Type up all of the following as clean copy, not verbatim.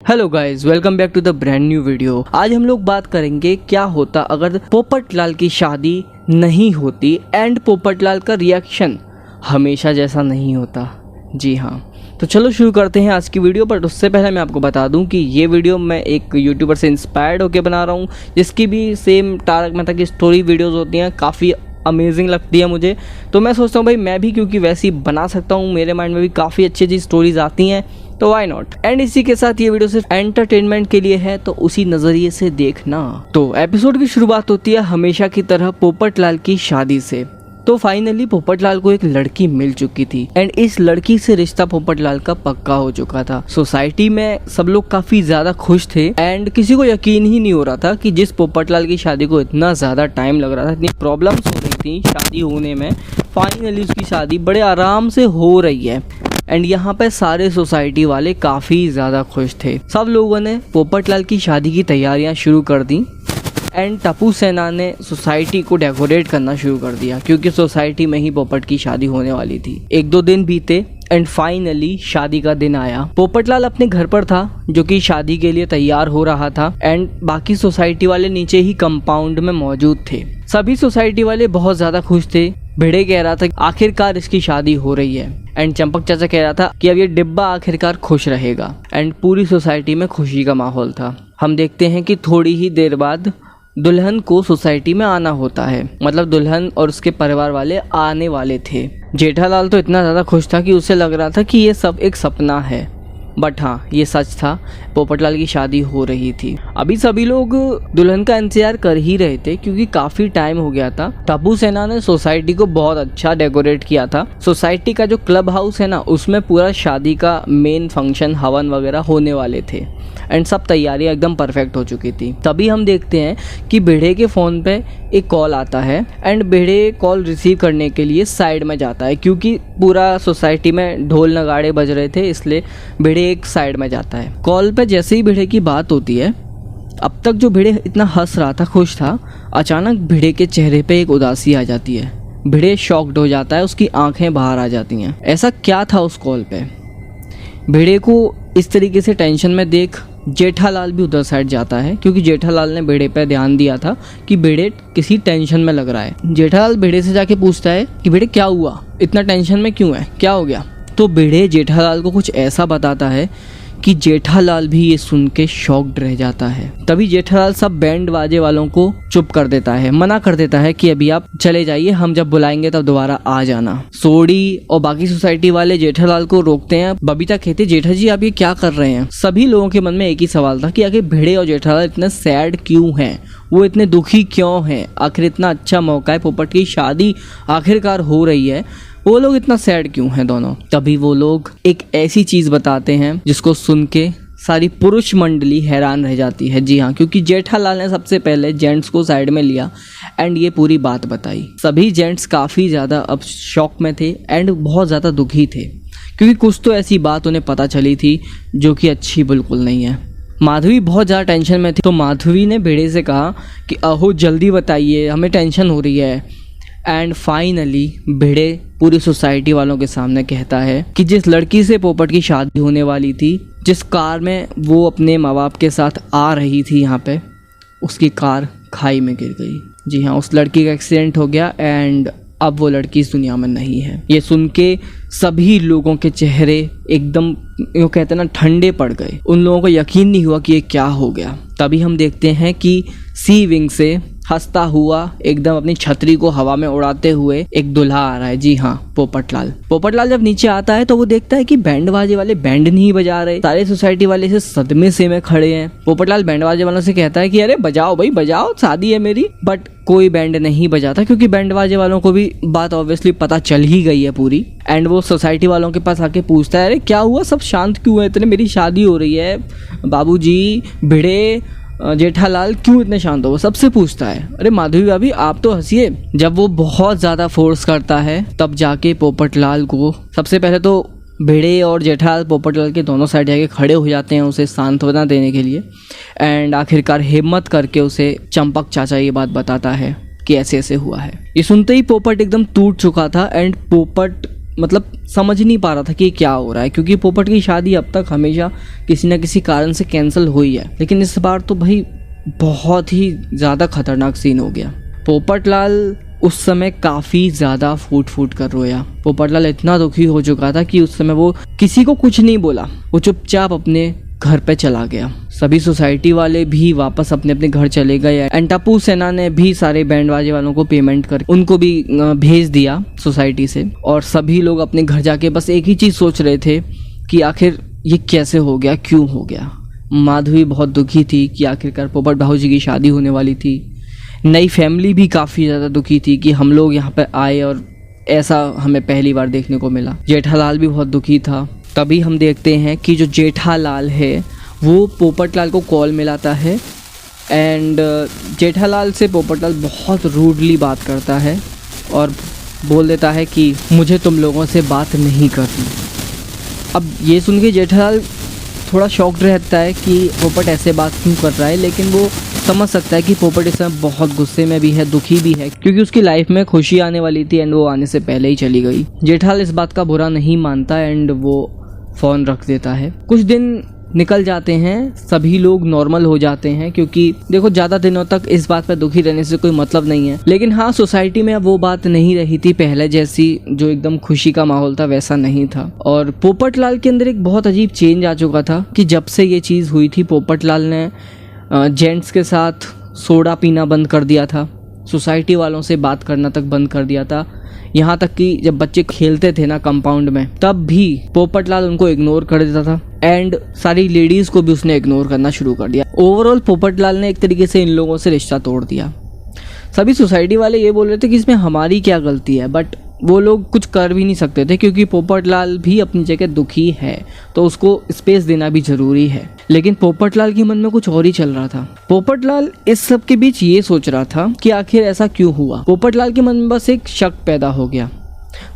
Hello guys, welcome back to the brand new video. आज हम लोग बात करेंगे क्या होता अगर पोपटलाल की शादी नहीं होती एंड पोपटलाल का रिएक्शन हमेशा जैसा नहीं होता। जी हाँ, तो चलो शुरू करते हैं आज की वीडियो। बट उससे पहले मैं आपको बता दूं कि ये वीडियो मैं एक यूट्यूबर से इंस्पायर्ड होकर बना रहा हूँ, जिसकी भी सेम तारक मेहता की स्टोरी वीडियोज़ होती हैं, काफ़ी अमेजिंग लगती है मुझे। तो मैं सोचता हूँ भाई मैं भी क्योंकि वैसी बना सकता हूँ, मेरे माइंड में भी काफ़ी अच्छी अच्छी स्टोरीज आती हैं, तो वाई नॉट। एंड इसी के साथ ये वीडियो सिर्फ एंटरटेनमेंट के लिए है, तो उसी नज़रिए से देखना। तो एपिसोड की शुरुआत होती है हमेशा की तरह पोपटलाल की शादी से। तो फाइनली पोपटलाल को एक लड़की मिल चुकी थी एंड इस लड़की से रिश्ता पोपटलाल का पक्का हो चुका था। सोसाइटी में सब लोग काफी ज्यादा खुश थे एंड किसी को यकीन ही नहीं हो रहा था कि जिस पोपटलाल की शादी को इतना ज्यादा टाइम लग रहा था, इतनी प्रॉब्लम्स हो रही थी शादी होने में, फाइनली उसकी शादी बड़े आराम से हो रही है। एंड यहाँ पे सारे सोसाइटी वाले काफ़ी ज़्यादा खुश थे। सब लोगों ने पोपटलाल की शादी की तैयारियां शुरू कर दी एंड टप्पू सेना ने सोसाइटी को डेकोरेट करना शुरू कर दिया, क्योंकि सोसाइटी में ही पोपट की शादी होने वाली थी। एक दो दिन बीते एंड फाइनली शादी का दिन आया। पोपटलाल अपने घर पर था जो कि शादी के लिए तैयार हो रहा था एंड बाकी सोसाइटी वाले नीचे ही कंपाउंड में मौजूद थे। सभी सोसाइटी वाले बहुत ज़्यादा खुश थे। भिड़े कह रहा था आखिरकार इसकी शादी हो रही है एंड चंपक चाचा कह रहा था कि अब ये डिब्बा आखिरकार खुश रहेगा एंड पूरी सोसाइटी में खुशी का माहौल था। हम देखते हैं कि थोड़ी ही देर बाद दुल्हन को सोसाइटी में आना होता है, मतलब दुल्हन और उसके परिवार वाले आने वाले थे। जेठालाल तो इतना ज़्यादा खुश था कि उसे लग रहा था कि ये सब एक सपना है, बट हाँ ये सच था, पोपटलाल की शादी हो रही थी। अभी सभी लोग दुल्हन का इंतजार कर ही रहे थे क्योंकि काफ़ी टाइम हो गया था। टप्पू सेना ने सोसाइटी को बहुत अच्छा डेकोरेट किया था। सोसाइटी का जो क्लब हाउस है ना, उसमें पूरा शादी का मेन फंक्शन हवन वगैरह होने वाले थे एंड सब तैयारियां एकदम परफेक्ट हो चुकी थी। तभी हम देखते हैं कि भिड़े के फ़ोन पे एक कॉल आता है एंड भिड़े कॉल रिसीव करने के लिए साइड में जाता है, क्योंकि पूरा सोसाइटी में ढोल नगाड़े बज रहे थे, इसलिए भिड़े एक साइड में जाता है। कॉल पे जैसे ही भिड़े की बात होती है, अब तक जो भिड़े इतना हंस रहा था, खुश था, अचानक भिड़े के चेहरे पे एक उदासी आ जाती है। भिड़े शॉक्ड हो जाता है, उसकी आंखें बाहर आ जाती हैं। ऐसा क्या था उस कॉल पे? भिड़े को इस तरीके से टेंशन में देख जेठालाल भी उधर साइड जाता है, क्योंकि जेठालाल ने भिड़े पे ध्यान दिया था कि भिड़े किसी टेंशन में लग रहा है। जेठालाल भिड़े से जाके पूछता है कि भिड़े क्या हुआ, इतना टेंशन में क्यों है, क्या हो गया? तो भिड़े जेठालाल को कुछ ऐसा बताता है कि जेठालाल भी ये सुन के शॉक्ड रह जाता है। तभी जेठालाल सब बैंड बाजे वालों को चुप कर देता है, मना कर देता है कि अभी आप चले जाइए, हम जब बुलाएंगे तब दोबारा आ जाना। सोडी और बाकी सोसाइटी वाले जेठालाल को रोकते हैं। बबीता कहती है जेठा जी आप ये क्या कर रहे हैं? सभी लोगों के मन में एक ही सवाल था कि आखिर भिड़े और जेठालाल इतने सैड क्यों हैं, वो इतने दुखी क्यों हैं? आखिर इतना अच्छा मौका है, पोपट की शादी आखिरकार हो रही है, वो लोग इतना सैड क्यों हैं दोनों? तभी वो लोग एक ऐसी चीज बताते हैं जिसको सुन के सारी पुरुष मंडली हैरान रह जाती है। जी हाँ, क्योंकि जेठालाल ने सबसे पहले जेंट्स को साइड में लिया एंड ये पूरी बात बताई। सभी जेंट्स काफ़ी ज़्यादा अब शॉक में थे एंड बहुत ज़्यादा दुखी थे, क्योंकि कुछ तो ऐसी बात उन्हें पता चली थी जो कि अच्छी बिल्कुल नहीं है। माधवी बहुत ज़्यादा टेंशन में थी, तो माधवी ने भिड़े से कहा कि अहो जल्दी बताइए, हमें टेंशन हो रही है। एंड फाइनली भिड़े पूरी सोसाइटी वालों के सामने कहता है कि जिस लड़की से पोपट की शादी होने वाली थी, जिस कार में वो अपने माँ बाप के साथ आ रही थी यहाँ पे, उसकी कार खाई में गिर गई। जी हाँ, उस लड़की का एक्सीडेंट हो गया एंड अब वो लड़की इस दुनिया में नहीं है। ये सुन के सभी लोगों के चेहरे एकदम यूँ कहते हैं ना ठंडे पड़ गए। उन लोगों को यकीन नहीं हुआ कि ये क्या हो गया। तभी हम देखते हैं कि सी विंग से हंसता हुआ एकदम अपनी छतरी को हवा में उड़ाते हुए एक दूल्हा आ रहा है। जी हाँ, पोपटलाल। पोपटलाल जब नीचे आता है तो वो देखता है कि बैंड बाजे वाले बैंड नहीं बजा रहे। सारे सोसाइटी वाले से सदमे से में खड़े हैं। पोपटलाल बैंड बाजे वालों से कहता है कि अरे बजाओ भाई बजाओ, शादी है मेरी। बट कोई बैंड नहीं बजाता, क्योंकि बैंड बाजे वालों को भी बात ऑब्वियसली पता चल ही गई है पूरी। एंड वो सोसाइटी वालों के पास आके पूछता है अरे क्या हुआ, सब शांत क्यों है इतने, मेरी शादी हो रही है, बाबूजी, भिड़े, जेठालाल क्यों इतने शांत हो? वो सबसे पूछता है। अरे माधवी भाभी आप तो हंसिए। जब वो बहुत ज़्यादा फोर्स करता है तब जाके पोपटलाल को, सबसे पहले तो भिड़े और जेठालाल पोपटलाल के दोनों साइड जाके खड़े हो जाते हैं उसे सांत्वना देने के लिए। एंड आखिरकार हिम्मत करके उसे चंपक चाचा ये बात बताता है कि ऐसे ऐसे हुआ है। ये सुनते ही पोपट एकदम टूट चुका था एंड पोपट मतलब समझ नहीं पा रहा था कि ये क्या हो रहा है, क्योंकि पोपट की शादी अब तक हमेशा किसी न किसी कारण से कैंसिल हुई है, लेकिन इस बार तो भाई बहुत ही ज़्यादा खतरनाक सीन हो गया। पोपटलाल उस समय काफ़ी ज़्यादा फूट कर रोया। पोपटलाल इतना दुखी हो चुका था कि उस समय वो किसी को कुछ नहीं बोला, वो चुपचाप अपने घर पे चला गया। सभी सोसाइटी वाले भी वापस अपने अपने घर चले गए एंड टप्पू सेना ने भी सारे बैंड बाजे वालों को पेमेंट कर उनको भी भेज दिया सोसाइटी से, और सभी लोग अपने घर जाके बस एक ही चीज़ सोच रहे थे कि आखिर ये कैसे हो गया, क्यों हो गया। माधवी बहुत दुखी थी कि आखिरकार पोपट भाऊजी की शादी होने वाली थी। नई फैमिली भी काफ़ी ज़्यादा दुखी थी कि हम लोग यहाँ पे आए और ऐसा हमें पहली बार देखने को मिला। जेठालाल भी बहुत दुखी था। तभी हम देखते हैं कि जो जेठालाल है वो पोपटलाल को कॉल मिलाता है एंड जेठालाल से पोपटलाल बहुत रूडली बात करता है और बोल देता है कि मुझे तुम लोगों से बात नहीं करनी। अब ये सुन के जेठालाल थोड़ा शॉक्ड रहता है कि पोपट ऐसे बात क्यों कर रहा है, लेकिन वो समझ सकता है कि पोपट इस समय बहुत गुस्से में भी है, दुखी भी है, क्योंकि उसकी लाइफ में खुशी आने वाली थी एंड वो आने से पहले ही चली गई। जेठालाल इस बात का बुरा नहीं मानता एंड वो फ़ोन रख देता है। कुछ दिन निकल जाते हैं, सभी लोग नॉर्मल हो जाते हैं, क्योंकि देखो ज़्यादा दिनों तक इस बात पर दुखी रहने से कोई मतलब नहीं है। लेकिन हाँ, सोसाइटी में अब वो बात नहीं रही थी पहले जैसी, जो एकदम खुशी का माहौल था वैसा नहीं था। और पोपटलाल के अंदर एक बहुत अजीब चेंज आ चुका था कि जब से ये चीज़ हुई थी पोपटलाल ने जेंट्स के साथ सोडा पीना बंद कर दिया था, सोसाइटी वालों से बात करना तक बंद कर दिया था। यहाँ तक कि जब बच्चे खेलते थे ना कंपाउंड में, तब भी पोपटलाल उनको इग्नोर कर देता था एंड सारी लेडीज़ को भी उसने इग्नोर करना शुरू कर दिया। ओवरऑल पोपटलाल ने एक तरीके से इन लोगों से रिश्ता तोड़ दिया। सभी सोसाइटी वाले ये बोल रहे थे कि इसमें हमारी क्या गलती है, बट वो लोग कुछ कर भी नहीं सकते थे क्योंकि पोपटलाल भी अपनी जगह दुखी है, तो उसको स्पेस देना भी ज़रूरी है। लेकिन पोपटलाल के मन में कुछ और ही चल रहा था। पोपटलाल इस सब के बीच ये सोच रहा था कि आखिर ऐसा क्यों हुआ। पोपटलाल के मन में बस एक शक पैदा हो गया।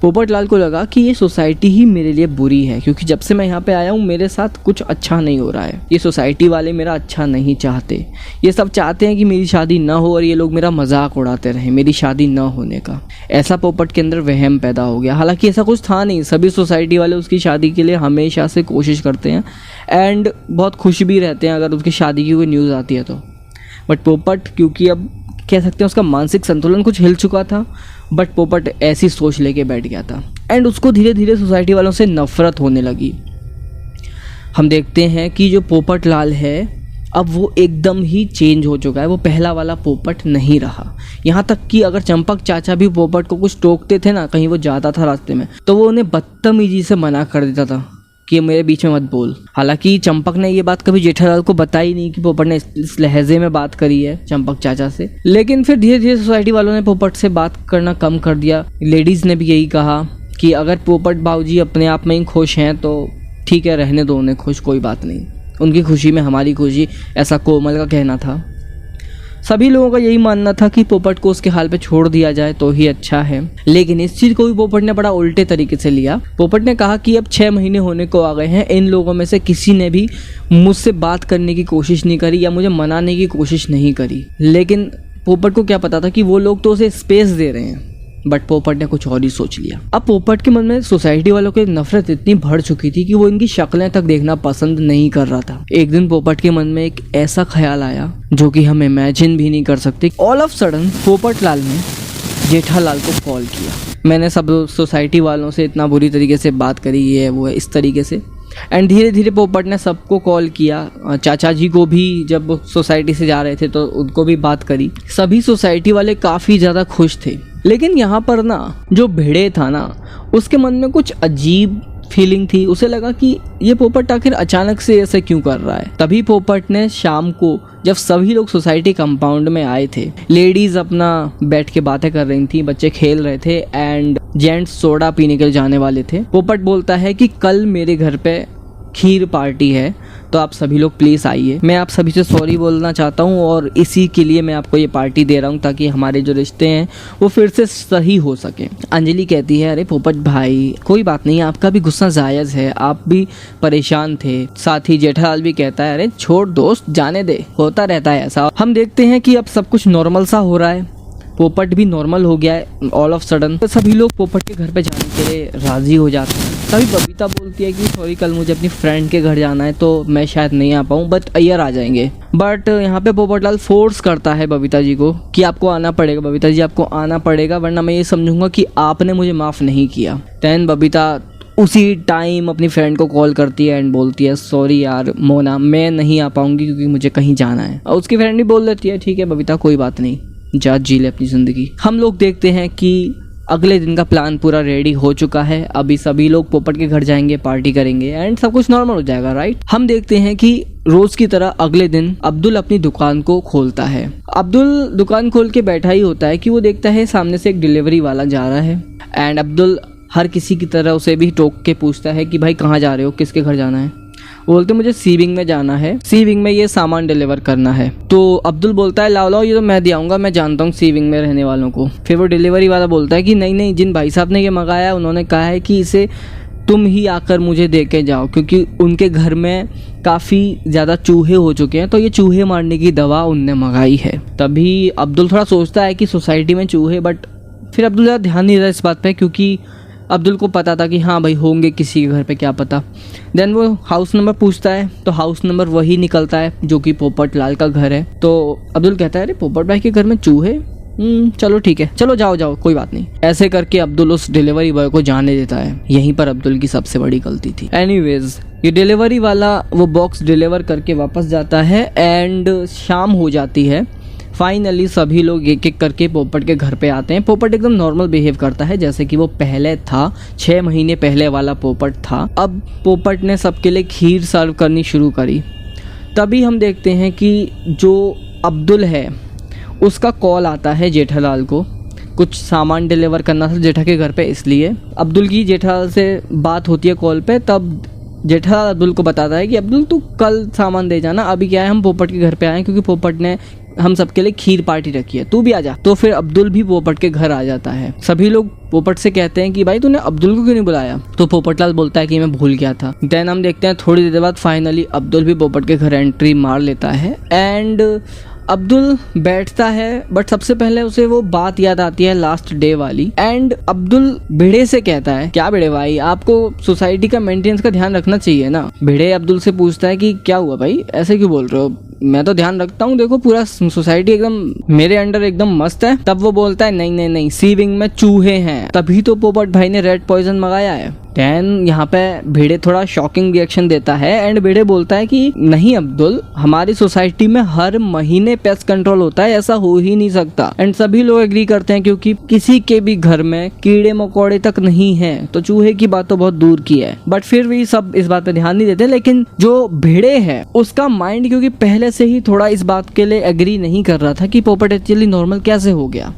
पोपटलाल को लगा कि ये सोसाइटी ही मेरे लिए बुरी है, क्योंकि जब से मैं यहाँ पे आया हूँ मेरे साथ कुछ अच्छा नहीं हो रहा है। ये सोसाइटी वाले मेरा अच्छा नहीं चाहते, ये सब चाहते हैं कि मेरी शादी ना हो और ये लोग मेरा मजाक उड़ाते रहे मेरी शादी ना होने का। ऐसा पोपट के अंदर वहम पैदा हो गया। हालांकि ऐसा कुछ था नहीं, सभी सोसाइटी वाले उसकी शादी के लिए हमेशा से कोशिश करते हैं एंड बहुत खुश भी रहते हैं अगर उसकी शादी की कोई न्यूज़ आती है तो। बट पोपट, क्योंकि अब कह सकते हैं उसका मानसिक संतुलन कुछ हिल चुका था, बट पोपट ऐसी सोच लेके बैठ गया था एंड उसको धीरे धीरे सोसाइटी वालों से नफरत होने लगी। हम देखते हैं कि जो पोपटलाल है अब वो एकदम ही चेंज हो चुका है, वो पहला वाला पोपट नहीं रहा। यहाँ तक कि अगर चंपक चाचा भी पोपट को कुछ टोकते थे ना, कहीं वो जाता था रास्ते में, तो वो उन्हें बदतमीजी से मना कर देता था कि मेरे बीच में मत बोल। हालांकि चंपक ने ये बात कभी जेठालाल को बताई नहीं कि पोपट ने इस लहजे में बात करी है चंपक चाचा से। लेकिन फिर धीरे धीरे सोसाइटी वालों ने पोपट से बात करना कम कर दिया। लेडीज़ ने भी यही कहा कि अगर पोपट बाबूजी अपने आप में ही खुश हैं तो ठीक है, रहने दो उन्हें खुश, कोई बात नहीं, उनकी खुशी में हमारी खुशी, ऐसा कोमल का कहना था। सभी लोगों का यही मानना था कि पोपट को उसके हाल पे छोड़ दिया जाए तो ही अच्छा है। लेकिन इस चीज़ को भी पोपट ने बड़ा उल्टे तरीके से लिया। पोपट ने कहा कि अब 6 महीने होने को आ गए हैं, इन लोगों में से किसी ने भी मुझसे बात करने की कोशिश नहीं करी या मुझे मनाने की कोशिश नहीं करी। लेकिन पोपट को क्या पता था कि वो लोग तो उसे स्पेस दे रहे हैं, बट पोपट ने कुछ और ही सोच लिया। अब पोपट के मन में सोसाइटी वालों की नफरत इतनी बढ़ चुकी थी कि वो इनकी शक्लें तक देखना पसंद नहीं कर रहा था। एक दिन पोपट के मन में एक ऐसा ख्याल आया जो कि हम इमेजिन भी नहीं कर सकते। ऑल ऑफ सडन पोपटलाल ने जेठालाल को कॉल किया। मैंने सब सोसाइटी वालों से इतना बुरी तरीके से बात करी, ये वो है, इस तरीके से। एंड धीरे धीरे पोपट ने सबको कॉल किया, चाचा जी को भी जब सोसाइटी से जा रहे थे तो उनको भी बात करी। सभी सोसाइटी वाले काफ़ी ज़्यादा खुश थे। लेकिन यहाँ पर ना जो भिड़े था ना, उसके मन में कुछ अजीब फीलिंग थी। उसे लगा कि ये पोपट आखिर अचानक से ऐसे क्यों कर रहा है। तभी पोपट ने शाम को, जब सभी लोग सोसाइटी कंपाउंड में आए थे, लेडीज अपना बैठ के बातें कर रही थी, बच्चे खेल रहे थे एंड जेंट्स सोडा पीने के लिए जाने वाले थे, पोपट बोलता है कि कल मेरे घर पे खीर पार्टी है तो आप सभी लोग प्लीज़ आइए। मैं आप सभी से सॉरी बोलना चाहता हूँ और इसी के लिए मैं आपको ये पार्टी दे रहा हूँ ताकि हमारे जो रिश्ते हैं वो फिर से सही हो सके। अंजलि कहती है, अरे पोपट भाई कोई बात नहीं, आपका भी गुस्सा जायज़ है, आप भी परेशान थे। साथ ही जेठालाल भी कहता है, अरे छोड़ दोस्त, जाने दे, होता रहता है ऐसा। हम देखते हैं कि अब सब कुछ नॉर्मल सा हो रहा है, पोपट भी नॉर्मल हो गया है ऑल ऑफ सडन। तो सभी लोग पोपट के घर पे जाने के के लिए राज़ी हो जाते हैं। तभी बबीता बोलती है कि सॉरी कल मुझे अपनी फ्रेंड के घर जाना है तो मैं शायद नहीं आ पाऊँ, बट अय्यर आ जाएंगे। बट यहाँ पे पोपटलाल फोर्स करता है बबीता जी को कि आपको आना पड़ेगा, बबीता जी आपको आना पड़ेगा, वरना मैं ये समझूंगा कि आपने मुझे माफ़ नहीं किया। देन बबीता उसी टाइम अपनी फ्रेंड को कॉल करती है एंड बोलती है सॉरी यार मोना, मैं नहीं आ पाऊंगी क्योंकि मुझे कहीं जाना है। और उसकी फ्रेंड भी बोल देती है ठीक है बबीता कोई बात नहीं, जा जी ले अपनी ज़िंदगी। हम लोग देखते हैं कि अगले दिन का प्लान पूरा रेडी हो चुका है। अभी सभी लोग पोपट के घर जाएंगे, पार्टी करेंगे एंड सब कुछ नॉर्मल हो जाएगा, राइट। हम देखते हैं कि रोज की तरह अगले दिन अब्दुल अपनी दुकान को खोलता है। अब्दुल दुकान खोल के बैठा ही होता है कि वो देखता है सामने से एक डिलीवरी वाला जा रहा है एंड अब्दुल हर किसी की तरह उसे भी टोक के पूछता है कि भाई कहाँ जा रहे हो, किसके घर जाना है। बोलते मुझे सी विंग में जाना है, सी विंग में ये सामान डिलीवर करना है। तो अब्दुल बोलता है लाओ लाओ ये तो मैं दे आऊँगा, मैं जानता हूँ सी विंग में रहने वालों को। फिर वो डिलीवरी वाला बोलता है कि नहीं नहीं, जिन भाई साहब ने ये मंगाया है उन्होंने कहा है कि इसे तुम ही आकर मुझे दे के जाओ, क्योंकि उनके घर में काफ़ी ज़्यादा चूहे हो चुके हैं तो ये चूहे मारने की दवा उनने मंगाई है। तभी अब्दुल थोड़ा सोचता है कि सोसाइटी में चूहे, बट फिर अब्दुल ज़्यादा ध्यान नहीं रहा इस बात पे, क्योंकि अब्दुल को पता था कि हाँ भाई होंगे किसी के घर पे, क्या पता। देन वो हाउस नंबर पूछता है तो हाउस नंबर वही निकलता है जो कि पोपट लाल का घर है। तो अब्दुल कहता है अरे पोपट भाई के घर में चूहे, चलो ठीक है, चलो जाओ जाओ कोई बात नहीं। ऐसे करके अब्दुल उस डिलीवरी बॉय को जाने देता है। यहीं पर अब्दुल की सबसे बड़ी गलती थी। एनीवेज ये डिलीवरी वाला वो बॉक्स डिलीवर करके वापस जाता है एंड शाम हो जाती है। फाइनली सभी लोग एक एक करके पोपट के घर पे आते हैं। पोपट एकदम नॉर्मल बिहेव करता है जैसे कि वो पहले था, 6 महीने पहले वाला पोपट था। अब पोपट ने सबके लिए खीर सर्व करनी शुरू करी। तभी हम देखते हैं कि जो अब्दुल है उसका कॉल आता है जेठालाल को, कुछ सामान डिलीवर करना था जेठा के घर पे, इसलिए अब्दुल की जेठालाल से बात होती है कॉल पे। तब जेठालाल अब्दुल को बताता है कि अब्दुल तू कल सामान दे जाना, अभी क्या है हम पोपट के घर पे आए हैं क्योंकि पोपट ने हम सबके लिए खीर पार्टी रखी है, तू भी आ जा। तो फिर अब्दुल भी पोपट के घर आ जाता है। सभी लोग पोपट से कहते हैं कि भाई तूने अब्दुल को क्यों नहीं बुलाया। तो पोपटलाल बोलता है कि मैं भूल गया था। देन हम देखते हैं थोड़ी देर बाद फाइनली अब्दुल भी पोपट के घर एंट्री मार लेता है एंड अब्दुल बैठता है। बट सबसे पहले उसे वो बात याद आती है लास्ट डे वाली एंड अब्दुल भिड़े से कहता है क्या भिड़े भाई, आपको सोसाइटी का मेंटेनेंस का ध्यान रखना चाहिए ना। भिड़े अब्दुल से पूछता है कि क्या हुआ भाई, ऐसे क्यों बोल रहे हो, मैं तो ध्यान रखता हूँ, देखो पूरा सोसाइटी एकदम मेरे अंडर एकदम मस्त है। तब वो बोलता है नहीं नहीं नहीं, सी विंग में चूहे हैं, तभी तो पोपट भाई ने रेड पॉइजन मंगाया है। देन यहाँ पे भिड़े थोड़ा शॉकिंग रिएक्शन देता है एंड भिड़े बोलता है कि नहीं अब्दुल, हमारी सोसाइटी में हर महीने पेस्ट कंट्रोल होता है, ऐसा हो ही नहीं सकता। एंड सभी लोग एग्री करते हैं क्योंकि किसी के भी घर में कीड़े मकोड़े तक नहीं है तो चूहे की बात तो बहुत दूर की है। बट फिर भी सब इस बात पे ध्यान नहीं देते। लेकिन जो भिड़े है उसका माइंड क्योंकि पहले से ही थोड़ा इस बात के लिए एग्री नहीं कर रहा था कि पोपट एक्चुअली नॉर्मल कैसे हो गया।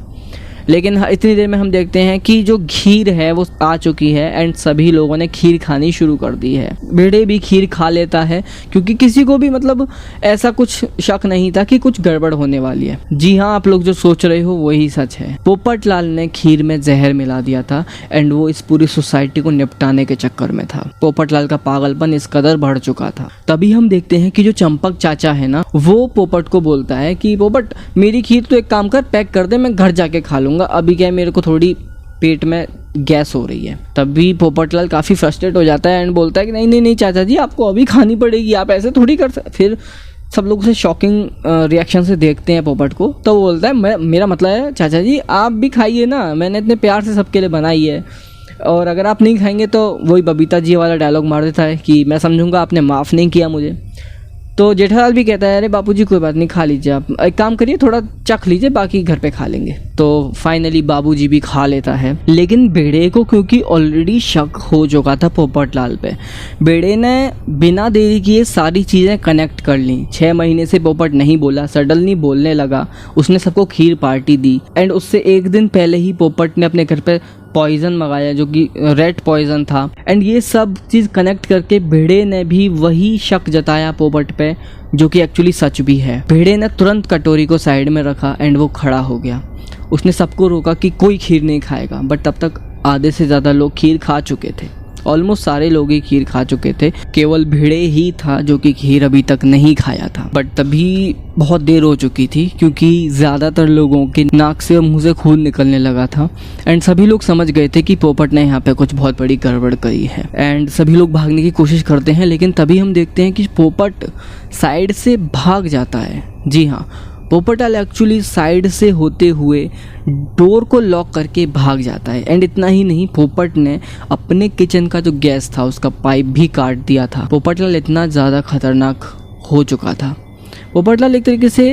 लेकिन इतनी देर में हम देखते हैं कि जो खीर है वो आ चुकी है एंड सभी लोगों ने खीर खानी शुरू कर दी है। भिड़े भी खीर खा लेता है क्योंकि किसी को भी मतलब ऐसा कुछ शक नहीं था कि कुछ गड़बड़ होने वाली है। जी हाँ, आप लोग जो सोच रहे हो वही सच है। पोपटलाल ने खीर में जहर मिला दिया था एंड वो इस पूरी सोसाइटी को निपटाने के चक्कर में था। पोपटलाल का पागलपन इस कदर बढ़ चुका था। तभी हम देखते हैं कि जो चंपक चाचा है ना, वो पोपट को बोलता है कि पोपट मेरी खीर तो एक काम कर, पैक कर दे, मैं घर जाके खा लूंगा, अभी क्या है मेरे को थोड़ी पेट में गैस हो रही है। तभी पोपटलाल काफ़ी फ्रस्ट्रेट हो जाता है एंड बोलता है कि नहीं नहीं नहीं चाचा जी, आपको अभी खानी पड़ेगी, आप ऐसे थोड़ी कर सकते। फिर सब लोग उसे शॉकिंग रिएक्शन से देखते हैं पोपट को। तो वो बोलता है मेरा मतलब है चाचा जी आप भी खाइए ना, मैंने इतने प्यार से सबके लिए बनाई है, और अगर आप नहीं खाएंगे तो वही बबीता जी वाला डायलॉग मार देता है कि मैं समझूंगा आपने माफ़ नहीं किया मुझे। तो जेठालाल भी कहता है अरे बापूजी कोई बात नहीं, खा लीजिए, आप एक काम करिए थोड़ा चख लीजिए, बाकी घर पे खा लेंगे। तो फाइनली बाबूजी भी खा लेता है। लेकिन बेड़े को क्योंकि ऑलरेडी शक हो चुका था पोपटलाल पे, बेड़े ने बिना देरी किए सारी चीज़ें कनेक्ट कर ली। 6 महीने से पोपट नहीं बोला, सडनली बोलने लगा, उसने सबको खीर पार्टी दी एंड उससे एक दिन पहले ही पोपट ने अपने घर पे पॉइजन मंगाया जो कि रेड पॉइजन था। एंड ये सब चीज़ कनेक्ट करके भिड़े ने भी वही शक जताया पोपट पे जो कि एक्चुअली सच भी है। भिड़े ने तुरंत कटोरी को साइड में रखा एंड वो खड़ा हो गया। उसने सबको रोका कि कोई खीर नहीं खाएगा, बट तब तक आधे से ज़्यादा लोग खीर खा चुके थे। ऑलमोस्ट सारे लोग ही खीर खा चुके थे, केवल भिड़े ही था जो कि खीर अभी तक नहीं खाया था। बट तभी बहुत देर हो चुकी थी क्योंकि ज़्यादातर लोगों के नाक से और मुंह से खून निकलने लगा था एंड सभी लोग समझ गए थे कि पोपट ने यहाँ पे कुछ बहुत बड़ी गड़बड़ करी है एंड सभी लोग भागने की कोशिश करते हैं। लेकिन तभी हम देखते हैं कि पोपट साइड से भाग जाता है। जी हाँ, पोपटलाल एक्चुअली साइड से होते हुए डोर को लॉक करके भाग जाता है एंड इतना ही नहीं, पोपट ने अपने किचन का जो गैस था उसका पाइप भी काट दिया था। पोपटलाल इतना ज़्यादा खतरनाक हो चुका था। पोपटलाल एक तरीके से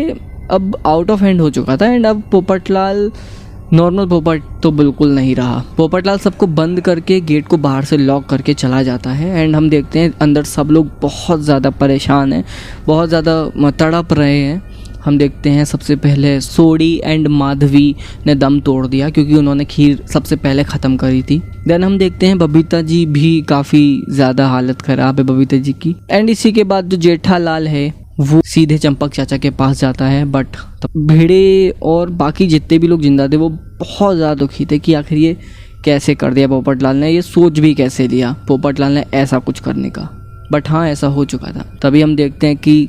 अब आउट ऑफ हैंड हो चुका था एंड अब पोपटलाल नॉर्मल पोपट तो बिल्कुल नहीं रहा। पोपटलाल सबको बंद करके गेट को बाहर से लॉक करके चला जाता है एंड हम देखते हैं अंदर सब लोग बहुत ज़्यादा परेशान हैं, बहुत ज़्यादा तड़प रहे हैं। हम देखते हैं सबसे पहले सोडी एंड माधवी ने दम तोड़ दिया क्योंकि उन्होंने खीर सबसे पहले ख़त्म करी थी। देन हम देखते हैं बबीता जी भी काफ़ी ज़्यादा हालत ख़राब है बबीता जी की। एंड इसी के बाद जो जेठालाल है वो सीधे चंपक चाचा के पास जाता है। बट भिड़े और बाकी जितने भी लोग जिंदा थे वो बहुत ज़्यादा दुखी थे कि आखिर ये कैसे कर दिया पोपटलाल ने, ये सोच भी कैसे लिया पोपटलाल ने ऐसा कुछ करने का। बट हाँ, ऐसा हो चुका था। तभी हम देखते हैं कि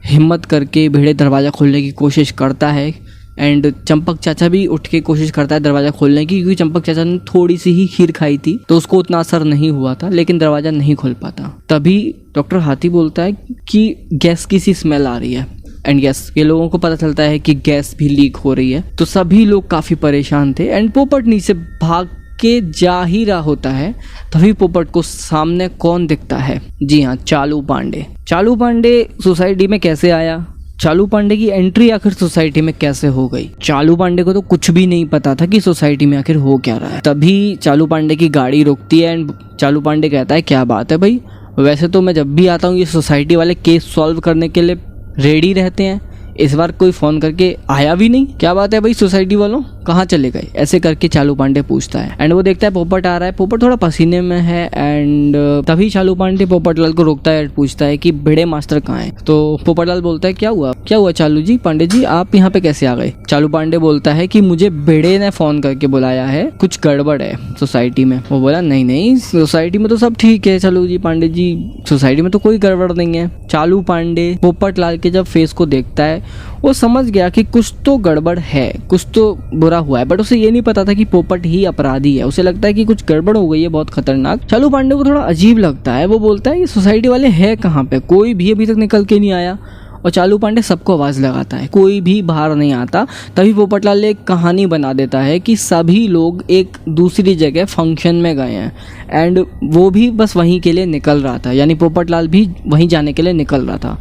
हिम्मत करके भिड़े दरवाज़ा खोलने की कोशिश करता है एंड चंपक चाचा भी उठ के कोशिश करता है दरवाज़ा खोलने की, क्योंकि चंपक चाचा ने थोड़ी सी ही खीर खाई थी तो उसको उतना असर नहीं हुआ था, लेकिन दरवाज़ा नहीं खोल पाता। तभी डॉक्टर हाथी बोलता है कि गैस की सी स्मेल आ रही है एंड यस, ये लोगों को पता चलता है कि गैस भी लीक हो रही है। तो सभी लोग काफ़ी परेशान थे एंड पोपट नीचे भाग के जा ही रहा होता है। तभी पोपट को सामने कौन दिखता है? जी हाँ, चालू पांडे। चालू पांडे सोसाइटी में कैसे आया? चालू पांडे की एंट्री आखिर सोसाइटी में कैसे हो गई? चालू पांडे को तो कुछ भी नहीं पता था कि सोसाइटी में आखिर हो क्या रहा है। तभी चालू पांडे की गाड़ी रुकती है एंड चालू पांडे कहता है, क्या बात है भाई, वैसे तो मैं जब भी आता हूँ ये सोसाइटी वाले केस सॉल्व करने के लिए रेडी रहते हैं, इस बार कोई फ़ोन करके आया भी नहीं, क्या बात है भाई सोसाइटी वालों, कहाँ चले गए? ऐसे करके चालू पांडे पूछता है एंड वो देखता है पोपट आ रहा है। पोपट थोड़ा पसीने में है एंड तभी चालू पांडे पोपटलाल को रोकता है, पूछता है कि भिड़े मास्टर कहाँ हैं? तो पोपटलाल बोलता है, क्या हुआ चालू जी, पांडे जी आप यहाँ पे कैसे आ गए? चालू पांडे बोलता है कि मुझे भिड़े ने फ़ोन करके बुलाया है, कुछ गड़बड़ है सोसाइटी में। वो बोला, नहीं सोसाइटी में तो सब ठीक है चालू जी, पांडे जी सोसाइटी में तो कोई गड़बड़ नहीं है। चालू पांडे पोपटलाल के जब फेस को देखता है वो समझ गया कि कुछ तो गड़बड़ है, कुछ तो बुरा हुआ है, बट उसे ये नहीं पता था कि पोपट ही अपराधी है। उसे लगता है कि कुछ गड़बड़ हो गई है बहुत खतरनाक। चालू पांडे को थोड़ा अजीब लगता है, वो बोलता है ये सोसाइटी वाले है कहाँ पे, कोई भी अभी तक निकल के नहीं आया। और चालू पांडे सबको आवाज़ लगाता है, कोई भी बाहर नहीं आता। तभी पोपटलाल एक कहानी बना देता है कि सभी लोग एक दूसरी जगह फंक्शन में गए हैं एंड वो भी बस वहीं के लिए निकल रहा था, यानी पोपटलाल भी वहीं जाने के लिए निकल रहा था।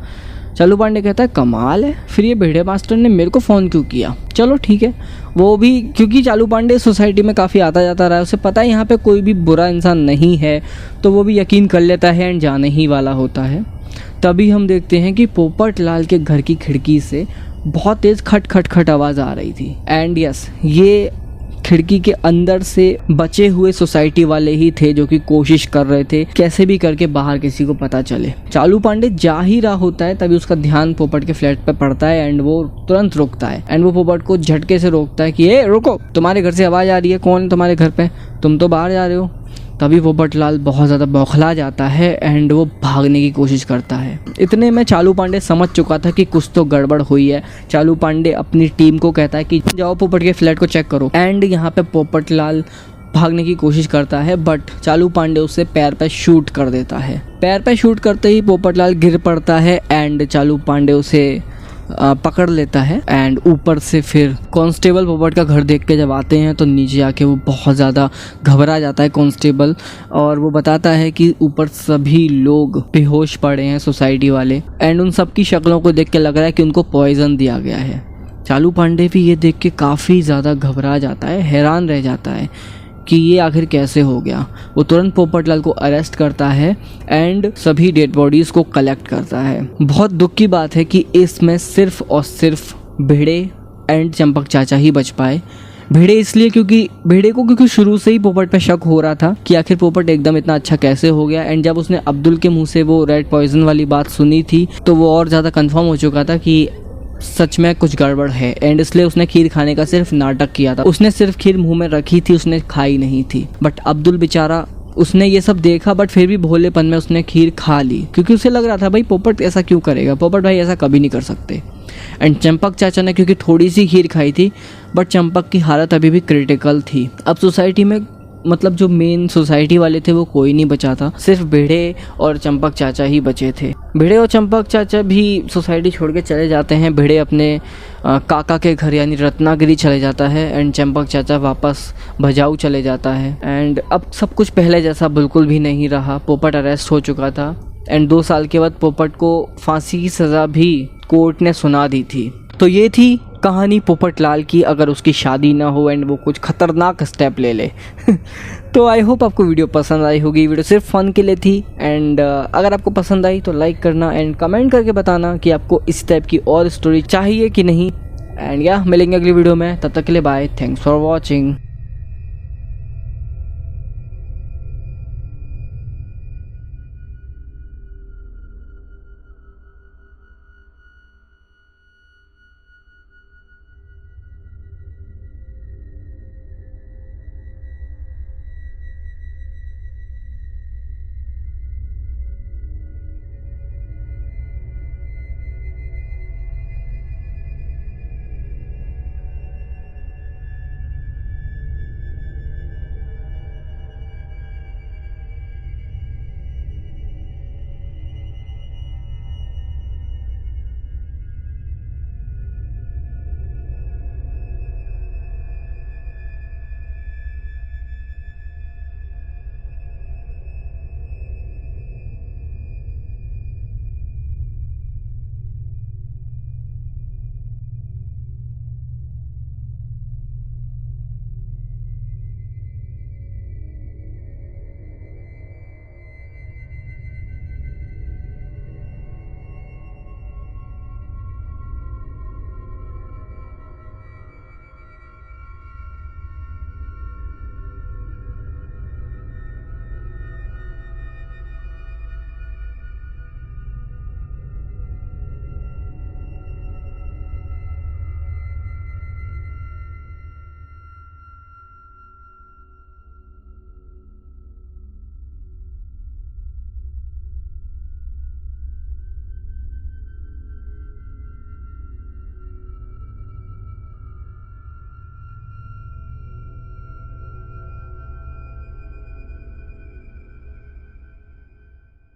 चालू पांडे कहता है, कमाल है, फिर ये भिड़े मास्टर ने मेरे को फ़ोन क्यों किया? चलो ठीक है, वो भी क्योंकि चालू पांडे सोसाइटी में काफ़ी आता जाता रहा है, उसे पता है यहाँ पे कोई भी बुरा इंसान नहीं है, तो वो भी यकीन कर लेता है एंड जाने ही वाला होता है। तभी हम देखते हैं कि पोपटलाल के घर की खिड़की से बहुत तेज़ खट खट खट आवाज़ आ रही थी एंड यस, ये खिड़की के अंदर से बचे हुए सोसाइटी वाले ही थे जो कि कोशिश कर रहे थे कैसे भी करके बाहर किसी को पता चले। चालू पांडे जा ही रहा होता है तभी उसका ध्यान पोपट के फ्लैट पे पड़ता है एंड वो तुरंत रुकता है एंड वो पोपट को झटके से रोकता है कि ए रुको, तुम्हारे घर से आवाज़ आ रही है, कौन है तुम्हारे घर पे, तुम तो बाहर जा रहे हो। तभी पोपटलाल बहुत ज़्यादा बौखला जाता है एंड वो भागने की कोशिश करता है। इतने में चालू पांडे समझ चुका था कि कुछ तो गड़बड़ हुई है। चालू पांडे अपनी टीम को कहता है कि जाओ पोपट के फ्लैट को चेक करो एंड यहाँ पे पोपटलाल भागने की कोशिश करता है बट चालू पांडे उसे पैर पे शूट कर देता है। पैर पे शूट करते ही पोपटलाल गिर पड़ता है एंड चालू पांडे उसे पकड़ लेता है एंड ऊपर से फिर कांस्टेबल पोपट का घर देख के जब आते हैं तो नीचे आके वो बहुत ज़्यादा घबरा जाता है कांस्टेबल, और वो बताता है कि ऊपर सभी लोग बेहोश पड़े हैं सोसाइटी वाले एंड उन सब की शक्लों को देख के लग रहा है कि उनको पॉइजन दिया गया है। चालू पांडे भी ये देख के काफ़ी ज़्यादा घबरा जाता है, हैरान रह जाता है कि ये आखिर कैसे हो गया। वो तुरंत पोपटलाल को अरेस्ट करता है एंड सभी डेड बॉडीज़ को कलेक्ट करता है। बहुत दुख की बात है कि इसमें सिर्फ और सिर्फ भिड़े एंड चंपक चाचा ही बच पाए। भिड़े इसलिए क्योंकि शुरू से ही पोपट पे शक हो रहा था कि आखिर पोपट एकदम इतना अच्छा कैसे हो गया एंड जब उसने अब्दुल के मुंह से वो रेड पॉइजन वाली बात सुनी थी तो वो और ज़्यादा कंफर्म हो चुका था कि सच में कुछ गड़बड़ है एंड इसलिए उसने खीर खाने का सिर्फ नाटक किया था। उसने सिर्फ खीर मुंह में रखी थी, उसने खाई नहीं थी। बट अब्दुल बेचारा उसने ये सब देखा बट फिर भी भोलेपन में उसने खीर खा ली, क्योंकि उसे लग रहा था भाई पोपट ऐसा क्यों करेगा, पोपट भाई ऐसा कभी नहीं कर सकते। एंड चंपक चाचा ने क्योंकि थोड़ी सी खीर खाई थी बट चंपक की हालत अभी भी क्रिटिकल थी। अब सोसाइटी में मतलब जो मेन सोसाइटी वाले थे वो कोई नहीं बचा था, सिर्फ भिड़े और चंपक चाचा ही बचे थे। भिड़े और चंपक चाचा भी सोसाइटी छोड़ के चले जाते हैं। भिड़े अपने काका के घर यानी रत्नागिरी चले जाता है एंड चंपक चाचा वापस भजाऊ चले जाता है। एंड अब सब कुछ पहले जैसा बिल्कुल भी नहीं रहा। पोपट अरेस्ट हो चुका था एंड 2 साल के बाद पोपट को फांसी की सज़ा भी कोर्ट ने सुना दी थी। तो ये थी कहानी पोपट लाल की, अगर उसकी शादी ना हो एंड वो कुछ खतरनाक स्टेप ले ले। तो आई होप आपको वीडियो पसंद आई होगी। वीडियो सिर्फ फ़न के लिए थी एंड अगर आपको पसंद आई तो लाइक करना एंड कमेंट करके बताना कि आपको इस टाइप की और स्टोरी चाहिए कि नहीं। एंड या मिलेंगे अगली वीडियो में, तब तक के लिए बाय, थैंक्स फॉर वॉचिंग।